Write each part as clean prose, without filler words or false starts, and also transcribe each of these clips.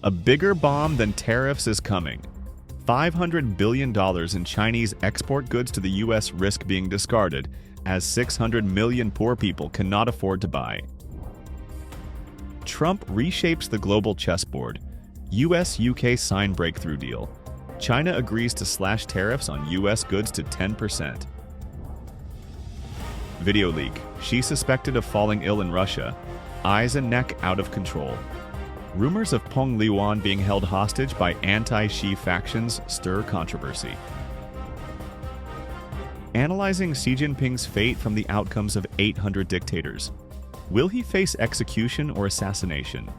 A bigger bomb than tariffs is coming. $500 billion in Chinese export goods to the U.S. risk being discarded, as 600 million poor people cannot afford to buy. Trump reshapes the global chessboard. U.S.-UK sign breakthrough deal. China agrees to slash tariffs on U.S. goods to 10%. Video leak. Xi suspected of falling ill in Russia. Eyes and neck out of control. Rumors of Peng Liyuan being held hostage by anti-Xi factions stir controversy. Analyzing Xi Jinping's fate from the outcomes of 800 dictators. Will he face execution or assassination?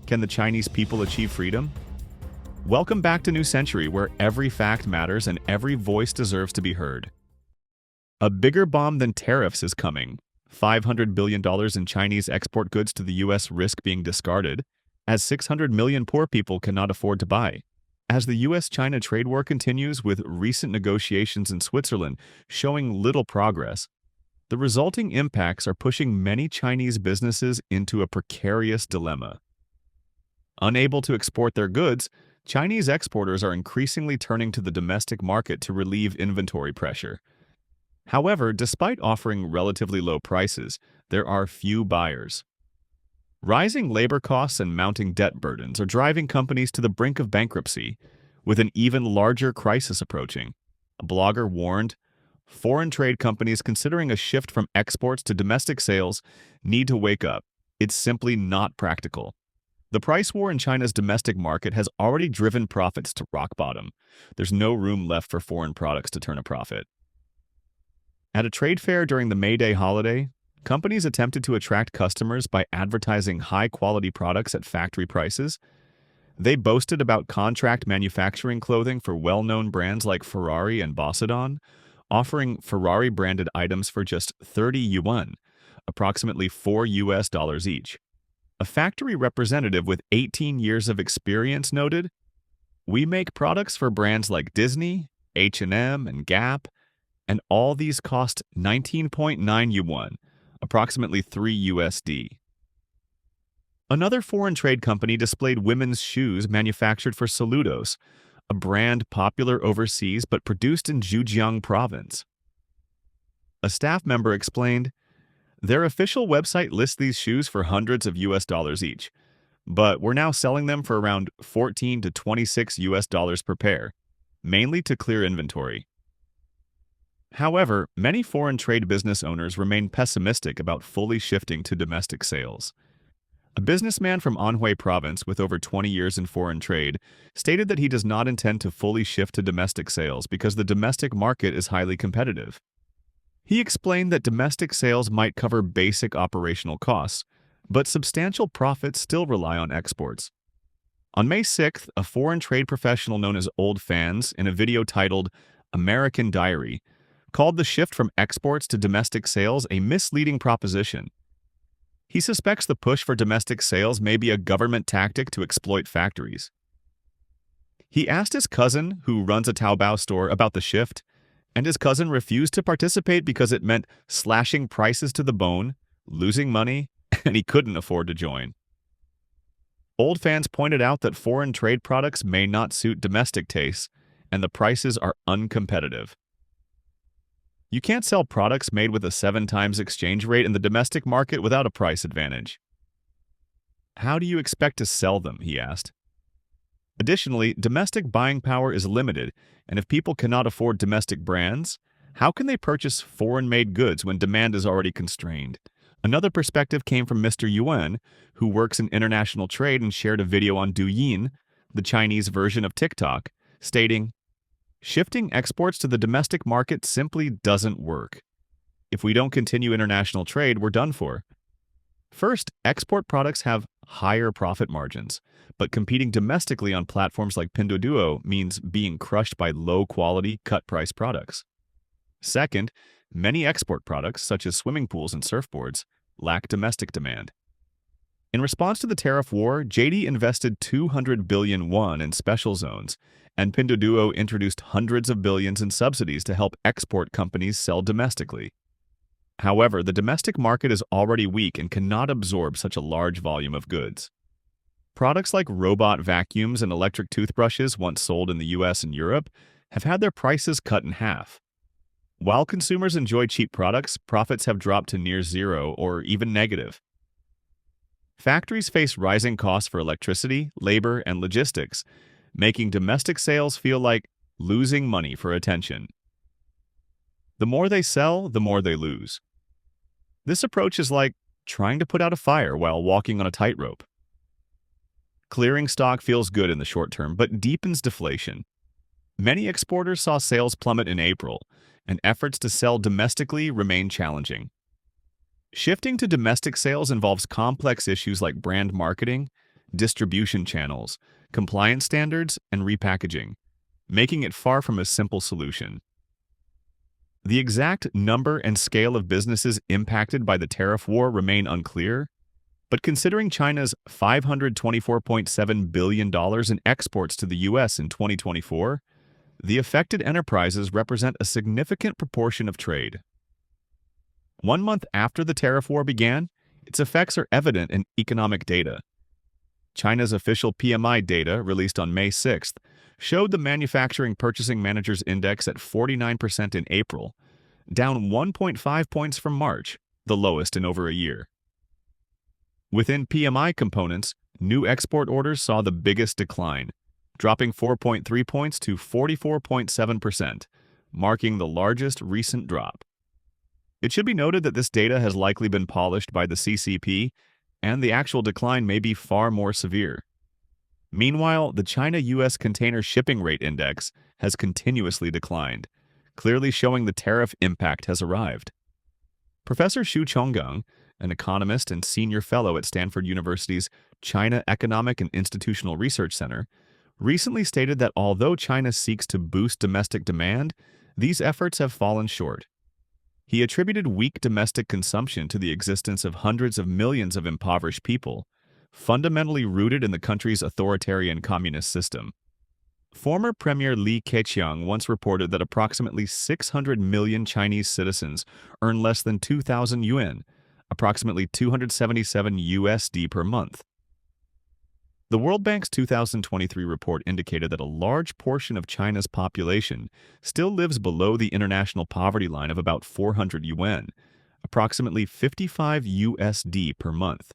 Can the Chinese people achieve freedom? Welcome back to New Century, where every fact matters and every voice deserves to be heard. A bigger bomb than tariffs is coming. $500 billion in Chinese export goods to the U.S. risk being discarded, as 600 million poor people cannot afford to buy. As the U.S.-China trade war continues, with recent negotiations in Switzerland showing little progress, the resulting impacts are pushing many Chinese businesses into a precarious dilemma. Unable to export their goods, Chinese exporters are increasingly turning to the domestic market to relieve inventory pressure. However, despite offering relatively low prices, there are few buyers. Rising labor costs and mounting debt burdens are driving companies to the brink of bankruptcy, with an even larger crisis approaching. A blogger warned, foreign trade companies considering a shift from exports to domestic sales need to wake up. It's simply not practical. The price war in China's domestic market has already driven profits to rock bottom. There's no room left for foreign products to turn a profit. At a trade fair during the May Day holiday, companies attempted to attract customers by advertising high-quality products at factory prices. They boasted about contract manufacturing clothing for well-known brands like Ferrari and Bossidon, offering Ferrari-branded items for just 30 yuan, approximately $4 each. A factory representative with 18 years of experience noted, "We make products for brands like Disney, H&M, and Gap, and all these cost 19.9 yuan, approximately $3. Another foreign trade company displayed women's shoes manufactured for Saludos, a brand popular overseas but produced in Zhejiang province. A staff member explained, "Their official website lists these shoes for hundreds of US dollars each, but we're now selling them for around $14 to $26 per pair, mainly to clear inventory." However, many foreign trade business owners remain pessimistic about fully shifting to domestic sales. A businessman from Anhui province with over 20 years in foreign trade stated that he does not intend to fully shift to domestic sales because the domestic market is highly competitive. He explained that domestic sales might cover basic operational costs, but substantial profits still rely on exports. On May 6th, a foreign trade professional known as Old Fans, in a video titled American Diary, called the shift from exports to domestic sales a misleading proposition. He suspects the push for domestic sales may be a government tactic to exploit factories. He asked his cousin, who runs a Taobao store, about the shift, and his cousin refused to participate because it meant slashing prices to the bone, losing money, and he couldn't afford to join. Old Fans pointed out that foreign trade products may not suit domestic tastes, and the prices are uncompetitive. You can't sell products made with a 7 times exchange rate in the domestic market without a price advantage. How do you expect to sell them, he asked. Additionally, domestic buying power is limited, and if people cannot afford domestic brands, how can they purchase foreign-made goods when demand is already constrained? Another perspective came from Mr. Yuan, who works in international trade and shared a video on Douyin, the Chinese version of TikTok, stating, "Shifting exports to the domestic market simply doesn't work. If we don't continue international trade, we're done for." First, export products have higher profit margins, but competing domestically on platforms like Pinduoduo means being crushed by low-quality, cut-price products. Second, many export products, such as swimming pools and surfboards, lack domestic demand. In response to the tariff war, JD invested 200 billion won in special zones, and Pinduoduo introduced hundreds of billions in subsidies to help export companies sell domestically. However, the domestic market is already weak and cannot absorb such a large volume of goods. Products like robot vacuums and electric toothbrushes, once sold in the US and Europe, have had their prices cut in half. While consumers enjoy cheap products, profits have dropped to near zero or even negative. Factories face rising costs for electricity, labor, and logistics, making domestic sales feel like losing money for attention. The more they sell, the more they lose. This approach is like trying to put out a fire while walking on a tightrope. Clearing stock feels good in the short term, but deepens deflation. Many exporters saw sales plummet in April, and efforts to sell domestically remain challenging. Shifting to domestic sales involves complex issues like brand marketing, distribution channels, compliance standards, and repackaging, making it far from a simple solution. The exact number and scale of businesses impacted by the tariff war remain unclear, but considering China's $524.7 billion in exports to the U.S. in 2024, the affected enterprises represent a significant proportion of trade. 1 month after the tariff war began, its effects are evident in economic data. China's official PMI data, released on May 6th, showed the Manufacturing Purchasing Managers Index at 49% in April, down 1.5 points from March, the lowest in over a year. Within PMI components, new export orders saw the biggest decline, dropping 4.3 points to 44.7%, marking the largest recent drop. It should be noted that this data has likely been polished by the CCP, and the actual decline may be far more severe. Meanwhile, the China-US Container Shipping Rate Index has continuously declined, clearly showing the tariff impact has arrived. Professor Xu Chonggang, an economist and senior fellow at Stanford University's China Economic and Institutional Research Center, recently stated that although China seeks to boost domestic demand, these efforts have fallen short. He attributed weak domestic consumption to the existence of hundreds of millions of impoverished people, fundamentally rooted in the country's authoritarian communist system. Former Premier Li Keqiang once reported that approximately 600 million Chinese citizens earn less than 2,000 yuan, approximately 277 USD per month. The World Bank's 2023 report indicated that a large portion of China's population still lives below the international poverty line of about 400 yuan, approximately 55 USD per month.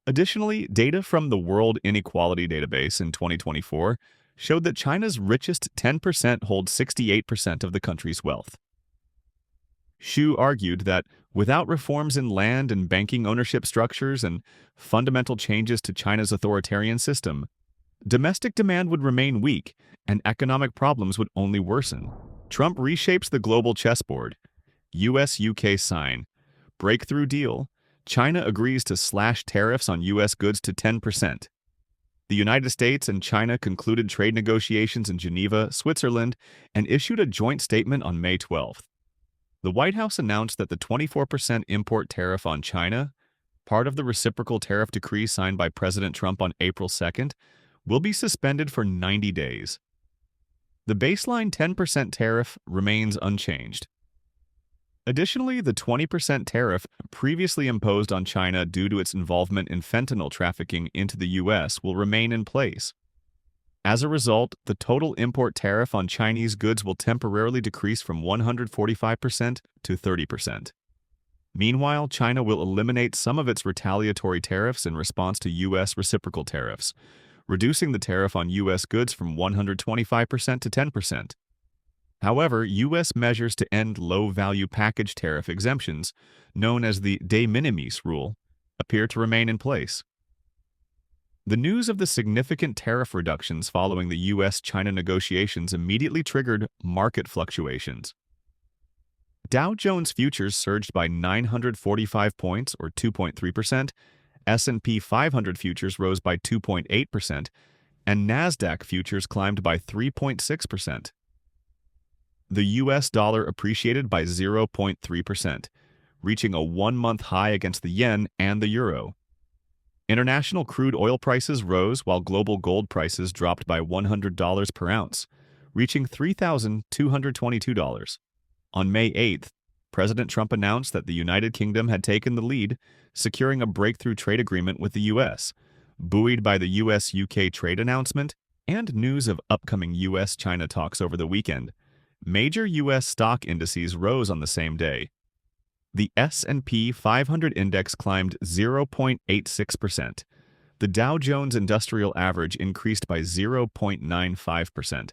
Additionally, data from the World Inequality Database in 2024 showed that China's richest 10% hold 68% of the country's wealth. Xu argued that without reforms in land and banking ownership structures and fundamental changes to China's authoritarian system, domestic demand would remain weak and economic problems would only worsen. Trump reshapes the global chessboard. US-UK sign. Breakthrough deal. China agrees to slash tariffs on U.S. goods to 10%. The United States and China concluded trade negotiations in Geneva, Switzerland, and issued a joint statement on May 12th. The White House announced that the 24% import tariff on China, part of the reciprocal tariff decree signed by President Trump on April 2nd, will be suspended for 90 days. The baseline 10% tariff remains unchanged. Additionally, the 20% tariff previously imposed on China due to its involvement in fentanyl trafficking into the U.S. will remain in place. As a result, the total import tariff on Chinese goods will temporarily decrease from 145% to 30%. Meanwhile, China will eliminate some of its retaliatory tariffs in response to U.S. reciprocal tariffs, reducing the tariff on U.S. goods from 125% to 10%. However, U.S. measures to end low-value package tariff exemptions, known as the de minimis rule, appear to remain in place. The news of the significant tariff reductions following the U.S.-China negotiations immediately triggered market fluctuations. Dow Jones futures surged by 945 points, or 2.3%, S&P 500 futures rose by 2.8%, and NASDAQ futures climbed by 3.6%. The U.S. dollar appreciated by 0.3%, reaching a one-month high against the yen and the euro. International crude oil prices rose while global gold prices dropped by $100 per ounce, reaching $3,222. On May 8th, President Trump announced that the United Kingdom had taken the lead, securing a breakthrough trade agreement with the U.S., buoyed by the US-UK trade announcement and news of upcoming US-China talks over the weekend. Major US stock indices rose on the same day. The S&P 500 index climbed 0.86%. The Dow Jones Industrial Average increased by 0.95%,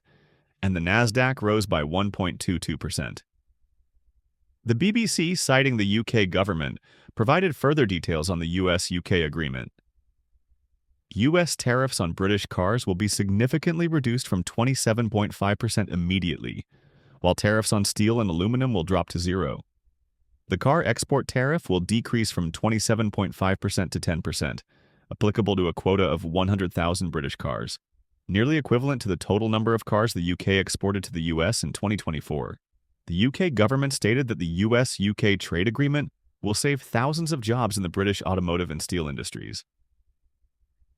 and the Nasdaq rose by 1.22%. The BBC, citing the UK government, provided further details on the US-UK agreement. US tariffs on British cars will be significantly reduced from 27.5% immediately, while tariffs on steel and aluminum will drop to zero. The car export tariff will decrease from 27.5% to 10%, applicable to a quota of 100,000 British cars, nearly equivalent to the total number of cars the UK exported to the US in 2024. The UK government stated that the US-UK trade agreement will save thousands of jobs in the British automotive and steel industries.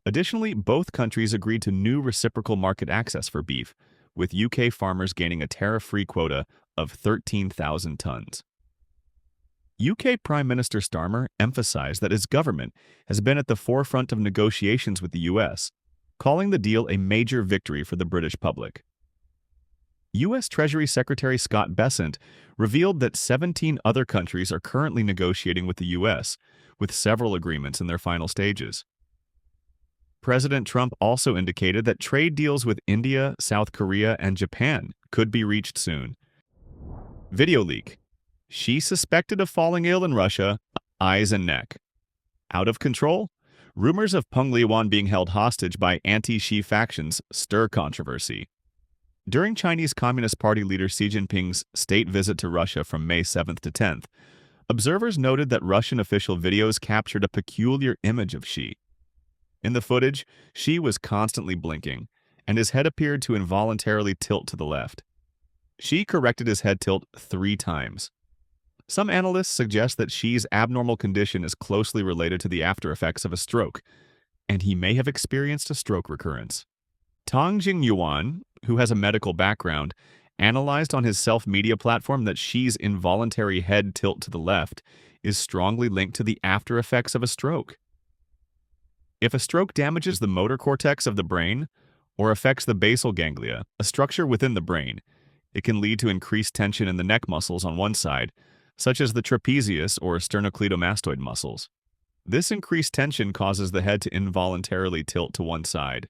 Additionally, both countries agreed to new reciprocal market access for beef, with UK farmers gaining a tariff-free quota of 13,000 tons. UK Prime Minister Starmer emphasized that his government has been at the forefront of negotiations with the US, calling the deal a major victory for the British public. U.S. Treasury Secretary Scott Bessent revealed that 17 other countries are currently negotiating with the U.S., with several agreements in their final stages. President Trump also indicated that trade deals with India, South Korea, and Japan could be reached soon. Video leak. Xi suspected of falling ill in Russia, eyes and neck. Out of control? Rumors of Peng Liyuan being held hostage by anti-Xi factions stir controversy. During Chinese Communist Party leader Xi Jinping's state visit to Russia from May 7th to 10th, observers noted that Russian official videos captured a peculiar image of Xi. In the footage, Xi was constantly blinking, and his head appeared to involuntarily tilt to the left. Xi corrected his head tilt 3 times. Some analysts suggest that Xi's abnormal condition is closely related to the aftereffects of a stroke, and he may have experienced a stroke recurrence. Tang Jingyuan, who has a medical background, analyzed on his self-media platform that Xi's involuntary head tilt to the left is strongly linked to the aftereffects of a stroke. If a stroke damages the motor cortex of the brain or affects the basal ganglia, a structure within the brain, it can lead to increased tension in the neck muscles on one side, such as the trapezius or sternocleidomastoid muscles. This increased tension causes the head to involuntarily tilt to one side.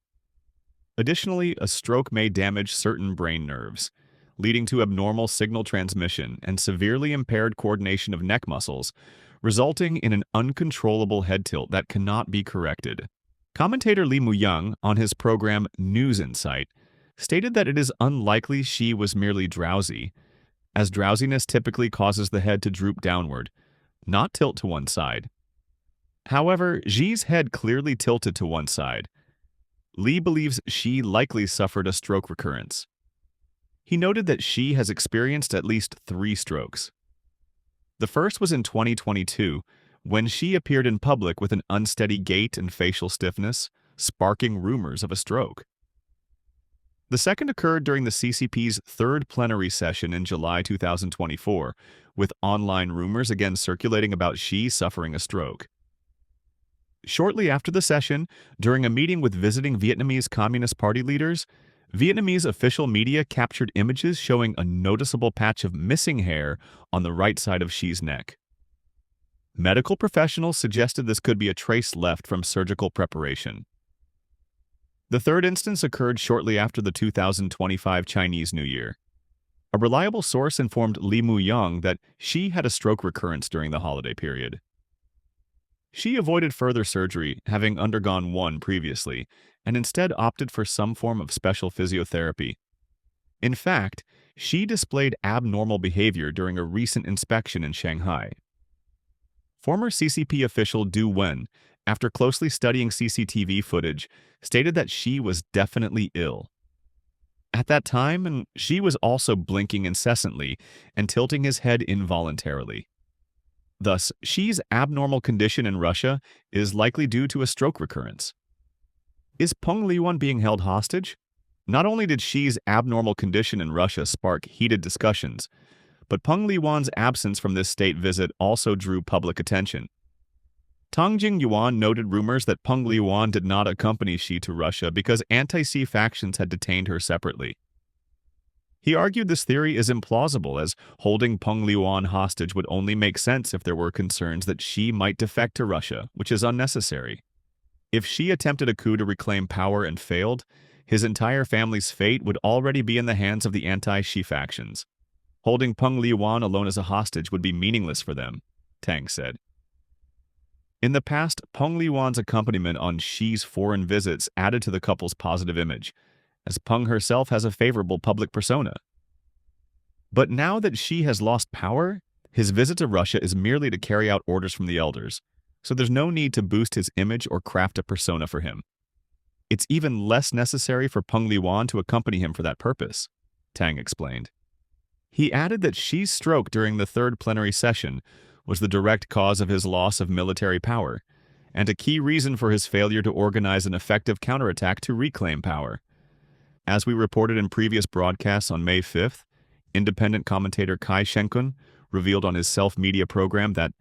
Additionally, a stroke may damage certain brain nerves, leading to abnormal signal transmission and severely impaired coordination of neck muscles, resulting in an uncontrollable head tilt that cannot be corrected. Commentator Liyuan, on his program News Insight, stated that it is unlikely Xi was merely drowsy, as drowsiness typically causes the head to droop downward, not tilt to one side. However, Xi's head clearly tilted to one side. Li believes Xi likely suffered a stroke recurrence. He noted that Xi has experienced at least 3 strokes. The first was in 2022, when Xi appeared in public with an unsteady gait and facial stiffness, sparking rumors of a stroke. The second occurred during the CCP's 3rd plenary session in July 2024, with online rumors again circulating about Xi suffering a stroke. Shortly after the session, during a meeting with visiting Vietnamese Communist Party leaders, Vietnamese official media captured images showing a noticeable patch of missing hair on the right side of Xi's neck. Medical professionals suggested this could be a trace left from surgical preparation. The third instance occurred shortly after the 2025 Chinese New Year. A reliable source informed Liyuan that Xi had a stroke recurrence during the holiday period. Xi avoided further surgery, having undergone one previously, and instead opted for some form of special physiotherapy. In fact, Xi displayed abnormal behavior during a recent inspection in Shanghai. Former CCP official Du Wen, after closely studying CCTV footage, stated that Xi was definitely ill. At that time, Xi was also blinking incessantly and tilting his head involuntarily. Thus, Xi's abnormal condition in Russia is likely due to a stroke recurrence. Is Peng Liyuan being held hostage? Not only did Xi's abnormal condition in Russia spark heated discussions, but Peng Liyuan's absence from this state visit also drew public attention. Tang Jingyuan noted rumors that Peng Liyuan did not accompany Xi to Russia because anti-Xi factions had detained her separately. He argued this theory is implausible, as holding Peng Liyuan hostage would only make sense if there were concerns that Xi might defect to Russia, which is unnecessary. If Xi attempted a coup to reclaim power and failed, his entire family's fate would already be in the hands of the anti-Xi factions. Holding Peng Liyuan alone as a hostage would be meaningless for them, Tang said. In the past, Peng Liyuan's accompaniment on Xi's foreign visits added to the couple's positive image, as Peng herself has a favorable public persona. But now that Xi has lost power, his visit to Russia is merely to carry out orders from the elders, so there's no need to boost his image or craft a persona for him. It's even less necessary for Peng Liyuan to accompany him for that purpose, Tang explained. He added that Xi's stroke during the third plenary session was the direct cause of his loss of military power, and a key reason for his failure to organize an effective counterattack to reclaim power. As we reported in previous broadcasts on May 5th, independent commentator Kai Shenkun revealed on his self-media program that,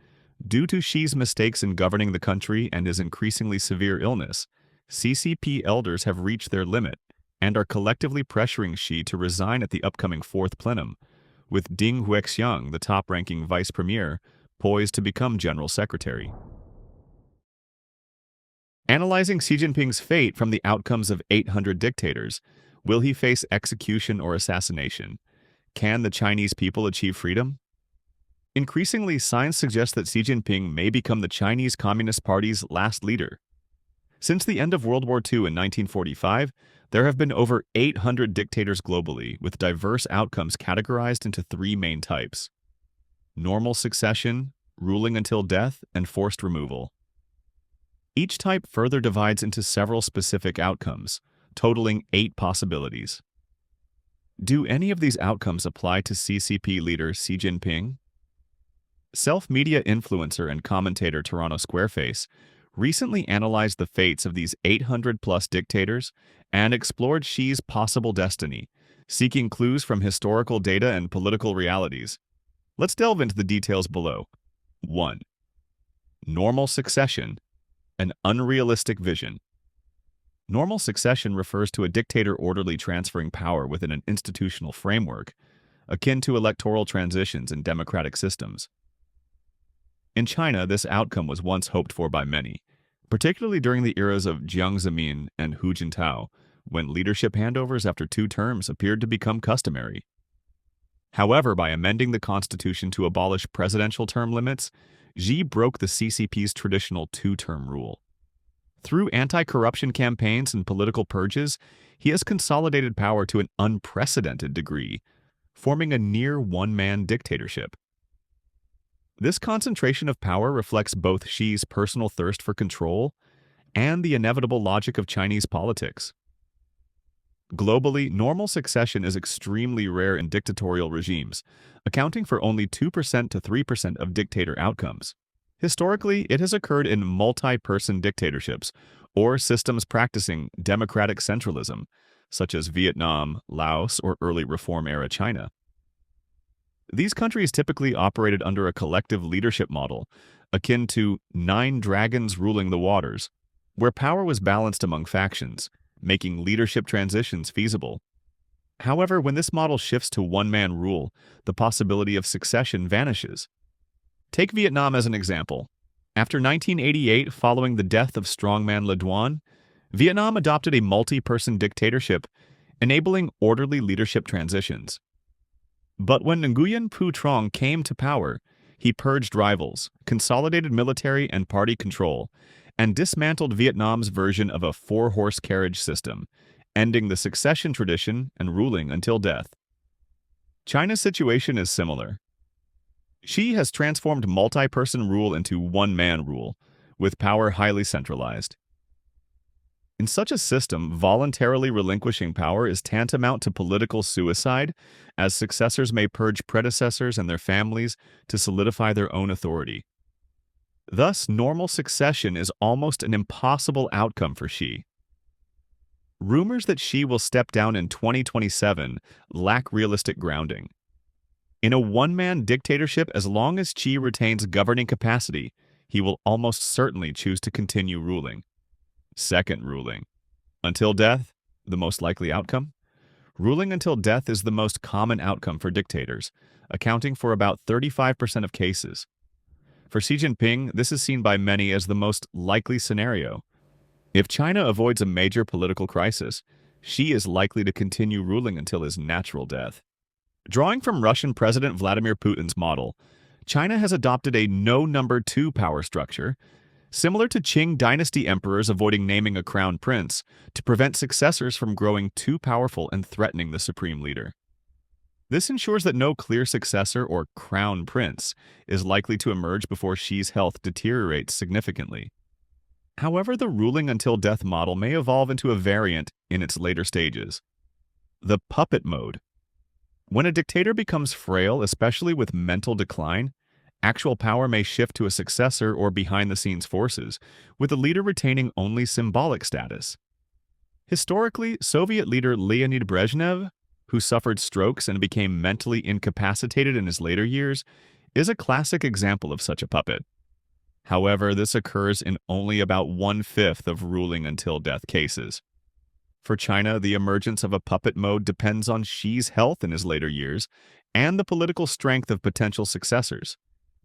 due to Xi's mistakes in governing the country and his increasingly severe illness, CCP elders have reached their limit and are collectively pressuring Xi to resign at the upcoming fourth plenum, with Ding Huixiang, the top-ranking vice premier, poised to become general secretary. Analyzing Xi Jinping's fate from the outcomes of 800 dictators, will he face execution or assassination? Can the Chinese people achieve freedom? Increasingly, signs suggest that Xi Jinping may become the Chinese Communist Party's last leader. Since the end of World War II in 1945, there have been over 800 dictators globally, with diverse outcomes categorized into three main types: normal succession, ruling until death, and forced removal. Each type further divides into several specific outcomes, totaling 8 possibilities. Do any of these outcomes apply to CCP leader Xi Jinping? Self-media influencer and commentator Toronto Squareface recently analyzed the fates of these 800-plus dictators and explored Xi's possible destiny, seeking clues from historical data and political realities. Let's delve into the details below. 1. Normal succession, an unrealistic vision. Normal succession refers to a dictator orderly transferring power within an institutional framework, akin to electoral transitions in democratic systems. In China, this outcome was once hoped for by many, particularly during the eras of Jiang Zemin and Hu Jintao, when leadership handovers after 2 terms appeared to become customary. However, by amending the constitution to abolish presidential term limits, Xi broke the CCP's traditional 2-term rule. Through anti-corruption campaigns and political purges, he has consolidated power to an unprecedented degree, forming a near one-man dictatorship. This concentration of power reflects both Xi's personal thirst for control and the inevitable logic of Chinese politics. Globally, normal succession is extremely rare in dictatorial regimes, accounting for only 2% to 3% of dictator outcomes. Historically, it has occurred in multi-person dictatorships or systems practicing democratic centralism, such as Vietnam, Laos, or early reform-era China. These countries typically operated under a collective leadership model, akin to 9 dragons ruling the waters, where power was balanced among factions, making leadership transitions feasible. However, when this model shifts to one-man rule, the possibility of succession vanishes. Take Vietnam as an example. After 1988, following the death of strongman Le Duan, Vietnam adopted a multi-person dictatorship, enabling orderly leadership transitions. But when Nguyen Phu Trong came to power, he purged rivals, consolidated military and party control, and dismantled Vietnam's version of a 4-horse carriage system, ending the succession tradition and ruling until death. China's situation is similar. Xi has transformed multi-person rule into one-man rule, with power highly centralized. In such a system, voluntarily relinquishing power is tantamount to political suicide, as successors may purge predecessors and their families to solidify their own authority. Thus, normal succession is almost an impossible outcome for Xi. Rumors that Xi will step down in 2027 lack realistic grounding. In a one-man dictatorship, as long as Xi retains governing capacity, he will almost certainly choose to continue ruling. Second ruling. Until death, the most likely outcome? Ruling until death is the most common outcome for dictators, accounting for about 35% of cases. For Xi Jinping, this is seen by many as the most likely scenario. If China avoids a major political crisis, Xi is likely to continue ruling until his natural death. Drawing from Russian President Vladimir Putin's model, China has adopted a no number two power structure, similar to Qing dynasty emperors avoiding naming a crown prince to prevent successors from growing too powerful and threatening the supreme leader. This ensures that no clear successor or crown prince is likely to emerge before Xi's health deteriorates significantly. However, the ruling until death model may evolve into a variant in its later stages. The puppet mode. When a dictator becomes frail, especially with mental decline, actual power may shift to a successor or behind-the-scenes forces, with the leader retaining only symbolic status. Historically, Soviet leader Leonid Brezhnev, who suffered strokes and became mentally incapacitated in his later years, is a classic example of such a puppet. However, this occurs in only about 1/5 of ruling until death cases. For China, the emergence of a puppet mode depends on Xi's health in his later years and the political strength of potential successors.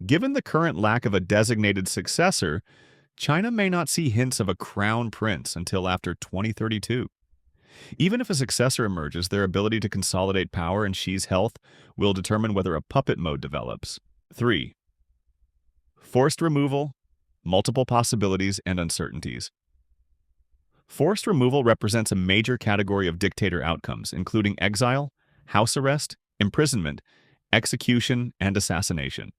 Given the current lack of a designated successor, China may not see hints of a crown prince until after 2032. Even if a successor emerges, their ability to consolidate power and Xi's health will determine whether a puppet mode develops. 3. Forced removal, multiple possibilities, and uncertainties. Forced removal represents a major category of dictator outcomes, including exile, house arrest, imprisonment, execution, and assassination.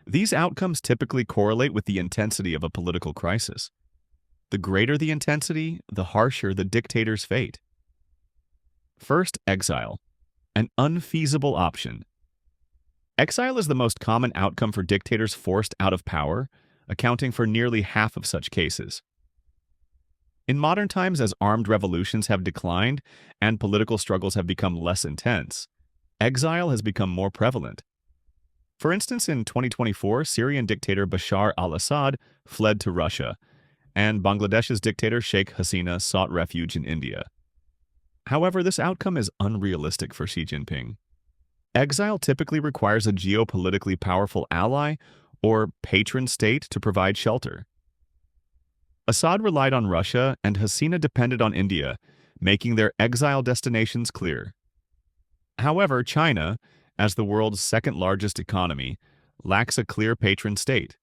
These outcomes typically correlate with the intensity of a political crisis. The greater the intensity, the harsher the dictator's fate. First, exile, an unfeasible option. Exile is the most common outcome for dictators forced out of power, accounting for nearly half of such cases. In modern times, as armed revolutions have declined and political struggles have become less intense, exile has become more prevalent. For instance, in 2024, Syrian dictator Bashar al-Assad fled to Russia, and Bangladesh's dictator Sheikh Hasina sought refuge in India. However, this outcome is unrealistic for Xi Jinping. Exile typically requires a geopolitically powerful ally or patron state to provide shelter. Assad relied on Russia and Hasina depended on India, making their exile destinations clear. However, China, as the world's second-largest economy, lacks a clear patron state.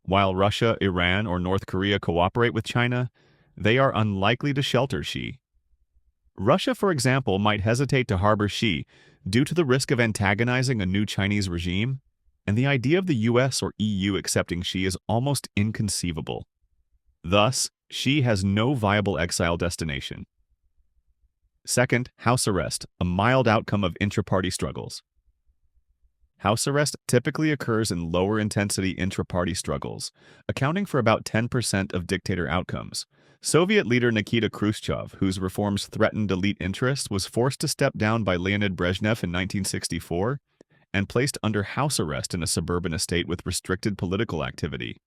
While Russia, Iran, or North Korea cooperate with China, they are unlikely to shelter Xi. Russia, for example, might hesitate to harbor Xi due to the risk of antagonizing a new Chinese regime, and the idea of the US or EU accepting Xi is almost inconceivable. Thus, Xi has no viable exile destination. Second, house arrest, a mild outcome of intra-party struggles. House arrest typically occurs in lower-intensity intra-party struggles, accounting for about 10% of dictator outcomes. Soviet leader Nikita Khrushchev, whose reforms threatened elite interests, was forced to step down by Leonid Brezhnev in 1964 and placed under house arrest in a suburban estate with restricted political activity.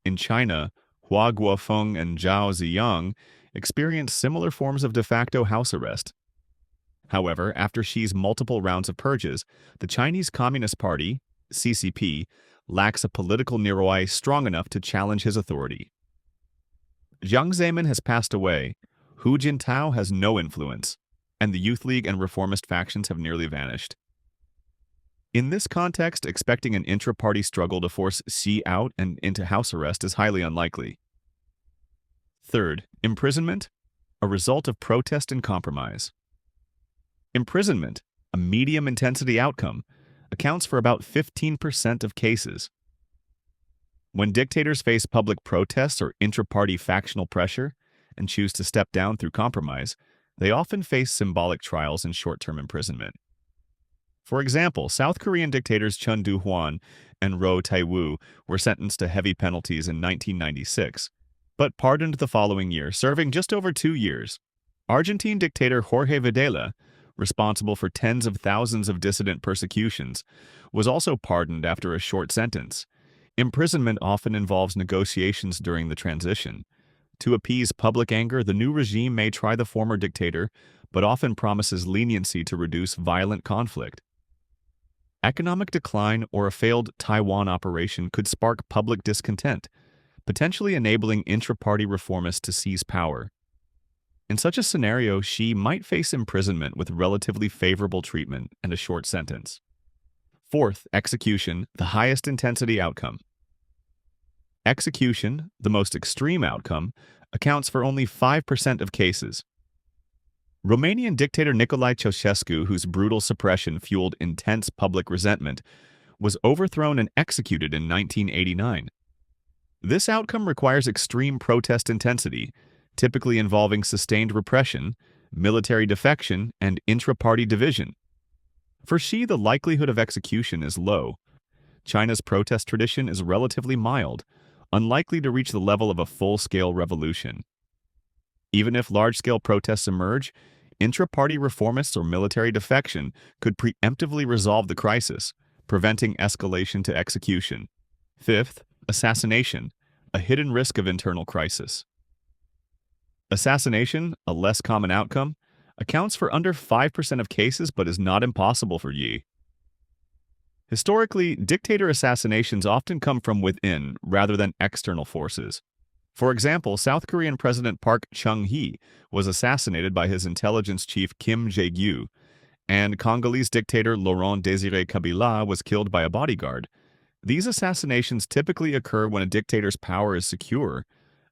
In China, Hua Guofeng and Zhao Ziyang experienced similar forms of de facto house arrest. However, after Xi's multiple rounds of purges, the Chinese Communist Party, CCP, lacks a political neroi strong enough to challenge his authority. Jiang Zemin has passed away, Hu Jintao has no influence, and the Youth League and reformist factions have nearly vanished. In this context, expecting an intra-party struggle to force Xi out and into house arrest is highly unlikely. Third, imprisonment, a result of protest and compromise. Imprisonment, a medium-intensity outcome, accounts for about 15% of cases. When dictators face public protests or intra-party factional pressure and choose to step down through compromise, they often face symbolic trials and short-term imprisonment. For example, South Korean dictators Chun Doo-hwan and Roh Tae-woo were sentenced to heavy penalties in 1996, but pardoned the following year, serving just over 2 years. Argentine dictator Jorge Videla, responsible for tens of thousands of dissident persecutions, was also pardoned after a short sentence. Imprisonment often involves negotiations during the transition. To appease public anger, the new regime may try the former dictator, but often promises leniency to reduce violent conflict. Economic decline or a failed Taiwan operation could spark public discontent, potentially enabling intra-party reformists to seize power. In such a scenario, Xi might face imprisonment with relatively favorable treatment and a short sentence. Fourth, execution, the highest intensity outcome. Execution, the most extreme outcome, accounts for only 5% of cases. Romanian dictator Nicolae Ceausescu, whose brutal suppression fueled intense public resentment, was overthrown and executed in 1989. This outcome requires extreme protest intensity, typically involving sustained repression, military defection, and intra-party division. For Xi, the likelihood of execution is low. China's protest tradition is relatively mild, unlikely to reach the level of a full-scale revolution. Even if large-scale protests emerge, intra-party reformists or military defection could preemptively resolve the crisis, preventing escalation to execution. Fifth, assassination, a hidden risk of internal crisis. Assassination, a less common outcome, accounts for under 5% of cases but is not impossible for Xi. Historically, dictator assassinations often come from within rather than external forces. For example, South Korean President Park Chung-hee was assassinated by his intelligence chief Kim Jae-gyu, and Congolese dictator Laurent Désiré Kabila was killed by a bodyguard. These assassinations typically occur when a dictator's power is secure,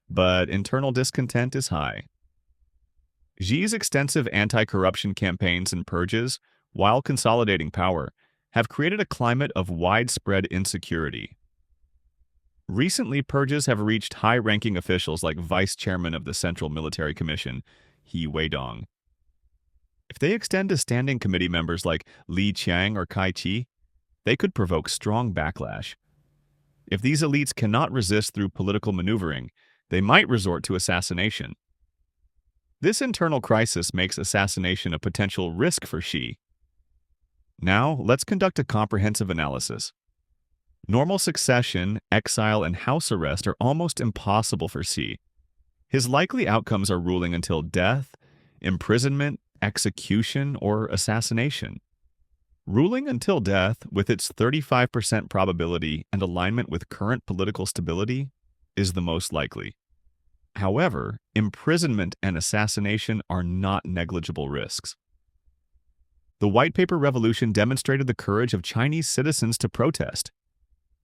but internal discontent is high. Xi's extensive anti-corruption campaigns and purges, while consolidating power, have created a climate of widespread insecurity. Recently, purges have reached high-ranking officials like Vice Chairman of the Central Military Commission, He Weidong. If they extend to standing committee members like Li Qiang or Kai Chi, they could provoke strong backlash. If these elites cannot resist through political maneuvering, they might resort to assassination. This internal crisis makes assassination a potential risk for Xi. Now, let's conduct a comprehensive analysis. Normal succession, exile, and house arrest are almost impossible for Xi. His likely outcomes are ruling until death, imprisonment, execution, or assassination. Ruling until death, with its 35% probability and alignment with current political stability, is the most likely. However, imprisonment and assassination are not negligible risks. The White Paper Revolution demonstrated the courage of Chinese citizens to protest.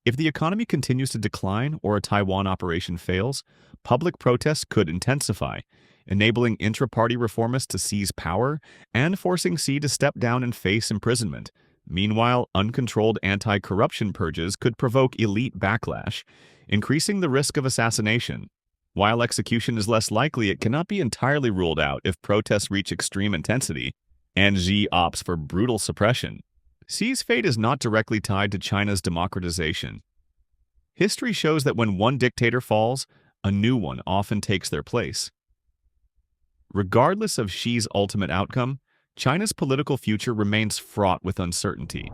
If the economy continues to decline or a Taiwan operation fails, public protests could intensify, enabling intra-party reformists to seize power and forcing Xi to step down and face imprisonment. Meanwhile, uncontrolled anti-corruption purges could provoke elite backlash, increasing the risk of assassination. While execution is less likely, it cannot be entirely ruled out if protests reach extreme intensity and Xi opts for brutal suppression. Xi's fate is not directly tied to China's democratization. History shows that when one dictator falls, a new one often takes their place. Regardless of Xi's ultimate outcome, China's political future remains fraught with uncertainty.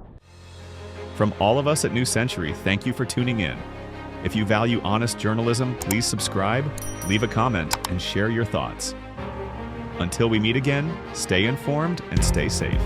From all of us at New Century, thank you for tuning in. If you value honest journalism, please subscribe, leave a comment, and share your thoughts. Until we meet again, stay informed and stay safe.